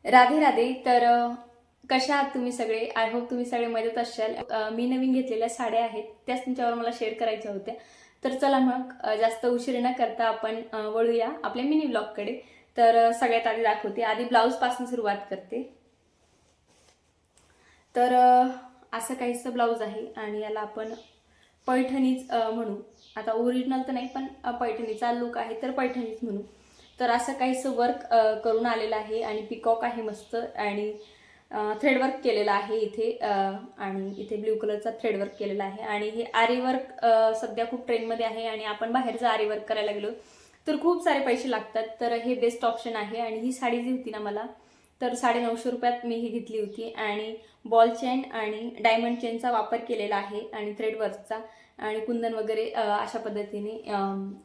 राधे राधे. तर कशा आहात तुम्ही सगळे? आय होप तुम्ही सगळे मजेत असाल. मी नवीन घेतलेल्या साड्या आहेत त्याच तुमच्यावर मला शेअर करायच्या होत्या. तर चला मग जास्त उशीर न करता आपण वळूया आपल्या मिनी ब्लॉगकडे. तर सगळ्यात आधी दाखवते, आधी ब्लाऊजपासून सुरुवात करते. तर असं काहीसं ब्लाऊज आहे आणि याला आपण पैठणीच म्हणू. आता ओरिजिनल तर नाही, पण पैठणीचा लुक आहे तर पैठणीच म्हणू. तर असं काहीसं वर्क करून आलेलं आहे आणि पिकॉक आहे मस्त आणि थ्रेडवर्क केलेलं आहे इथे. आणि इथे ब्ल्यू कलरचा थ्रेडवर्क केलेला आहे आणि हे आरी वर्क सध्या खूप ट्रेंडमध्ये आहे आणि आपण बाहेर जर आरी वर्क करायला गेलो तर खूप सारे पैसे लागतात. तर हे बेस्ट ऑप्शन आहे. आणि ही साडी जी होती ना मला, तर 950 रुपयात मी ही घेतली होती आणि बॉल चेन आणि डायमंड चेनचा वापर केलेला आहे आणि थ्रेडवर्कचा आणि कुंदन वगैरे अशा पद्धतीने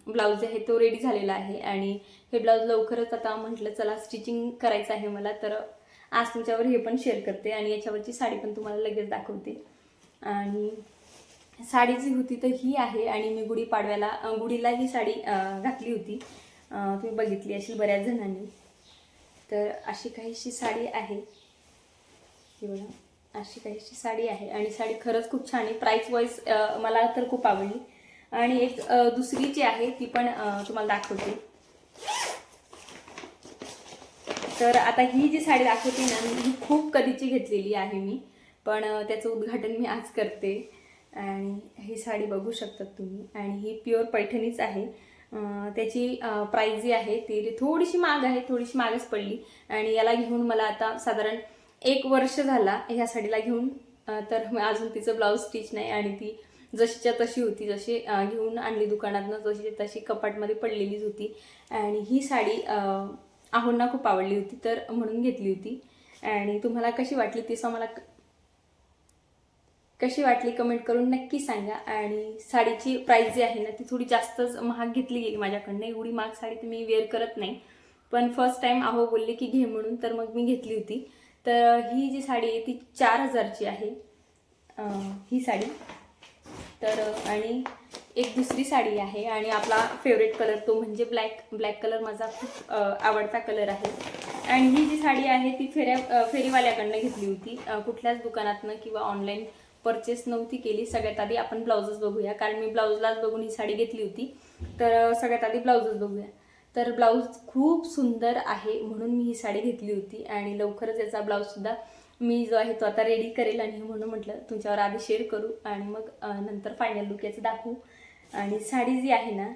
ब्लाऊज आहे तो रेडी झालेला आहे. आणि हे ब्लाऊज लवकरच आता म्हटलं चला स्टिचिंग करायचं आहे मला, तर आज तुमच्यावर हे पण शेअर करते आणि याच्यावरची साडी पण तुम्हाला लगेच दाखवते. आणि साडी जी होती तर ही आहे आणि मी गुढीला ही साडी घातली होती. तुम्ही बघितली असेल बऱ्याच जणांनी. तर अशी काहीशी साडी आहे, ही बघा अशी काहीशी साडी आहे आणि साडी खरंच खूप छान आहे. प्राईस वाईज मला तर खूप आवडली. आणि एक दुसरी जी आहे ती पण तुम्हाला दाखवते. तर आता ही जी साडी दाखवते ना, ही खूप कधीची घेतलेली आहे मी, पण त्याचं उद्घाटन मी आज करते. आणि ही साडी बघू शकतात तुम्ही आणि ही प्युअर पैठणीच आहे. त्याची प्राईस जी आहे ती थोडीशी महाग आहे, थोडीशी महागच पडली. आणि याला घेऊन मला आता साधारण 1 वर्ष झाला ह्या साडीला घेऊन. तर अजून तिचं ब्लाऊज स्टिच नाही आणि ती जशीच्या तशी होती, जशी घेऊन आणली दुकानातनं जशी तशी कपाटमध्ये पडलेलीच होती. आणि ही साडी आहोंना खूप आवडली होती तर म्हणून घेतली होती. आणि तुम्हाला कशी वाटली ती मला कशी वाटली कमेंट करून नक्की सांगा. आणि साडीची प्राईस जी आहे ना ती थोडी जास्तच महाग घेतली गेली माझ्याकडनं. एवढी महाग साडी तर मी वेअर करत नाही, पण फर्स्ट टाइम आहो बोलले की घे म्हणून, तर मग मी घेतली होती. तर ही जी साडी आहे ती 4000ची आहे ही साडी. तर आणि एक दुसरी साडी आहे आणि आपला फेवरेट कलर तो म्हणजे ब्लॅक कलर माझा खूप आवडता कलर आहे. आणि ही जी साडी आहे ती फेरीवाल्याकडनं घेतली होती, कुठल्याच दुकानातनं किंवा ऑनलाईन परचेस नव्हती केली. सगळ्यात आधी आपण ब्लाऊजच बघूया, कारण मी ब्लाऊजलाच बघून ही साडी घेतली होती. तर सगळ्यात आधी ब्लाऊजच बघूया. तर ब्लाऊज खूप सुंदर आहे म्हणून मी ही साडी घेतली होती आणि लवकरच याचा ब्लाऊजसुद्धा मी जो आहे तो आता रेडी करेल. आणि म्हणून म्हटलं तुमच्यावर आधी शेअर करू आणि मग नंतर फायनल लुक याचं दाखवू. आणि साडी जी आहे ना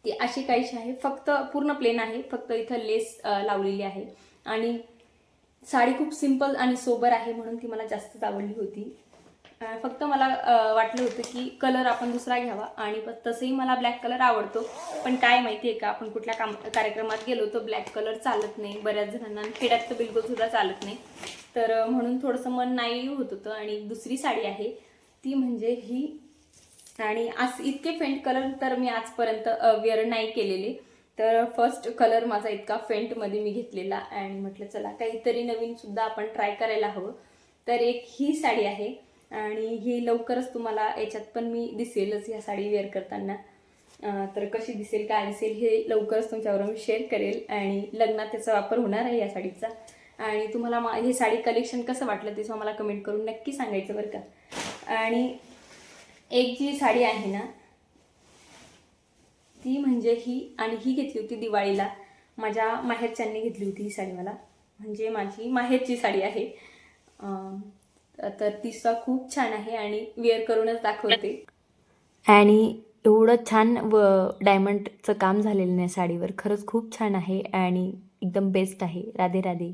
ती अशी काहीशी आहे, फक्त पूर्ण प्लेन आहे, फक्त इथं लेस लावलेली आहे. आणि साडी खूप सिंपल आणि सोबर आहे म्हणून ती मला जास्तच आवडली होती. फक्त मला वाटलं होतं की कलर आपण दुसरा घ्यावा. आणि तसंही मला ब्लॅक कलर आवडतो, पण काय माहिती आहे का, आपण कुठल्या कार्यक्रमात गेलो तर ब्लॅक कलर चालत नाही बऱ्याच जणांना, खेड्यात तर बिलकुलसुद्धा चालत नाही. तर म्हणून थोडंसं मन नाही होत होतं. आणि दुसरी साडी आहे ती म्हणजे ही. आणि आज इतके फेंट कलर तर मी आजपर्यंत वेअर नाही केलेले. तर फर्स्ट कलर माझा इतका फेंटमध्ये मी घेतलेला आणि म्हटलं चला काहीतरी नवीन सुद्धा आपण ट्राय करायला हवं. तर एक ही साडी आहे आणि ही लवकरच तुम्हाला याच्यात पण मी दिसेलच ह्या साडी वेअर करताना. तर कशी दिसेल काय दिसेल हे लवकरच तुमच्याबरोबर मी शेअर करेल. आणि लग्नात त्याचा वापर होणार आहे या साडीचा. आणि तुम्हाला हे साडी कलेक्शन कसं वाटलं ते मला कमेंट करून नक्की सांगायचं बरं का. आणि एक जी साडी आहे ना ती म्हणजे ही, आणि ही घेतली होती दिवाळीला. माझ्या माहेरच्यांनी घेतली होती ही साडी मला, म्हणजे माझी माहेरची साडी आहे. तर ती सुद्धा खूप छान आहे आणि वेअर करूनच दाखवते. आणि एवढं छान डायमंडचं काम झालेलं नाही साडीवर, खरंच खूप छान आहे आणि एकदम बेस्ट आहे. राधे राधे.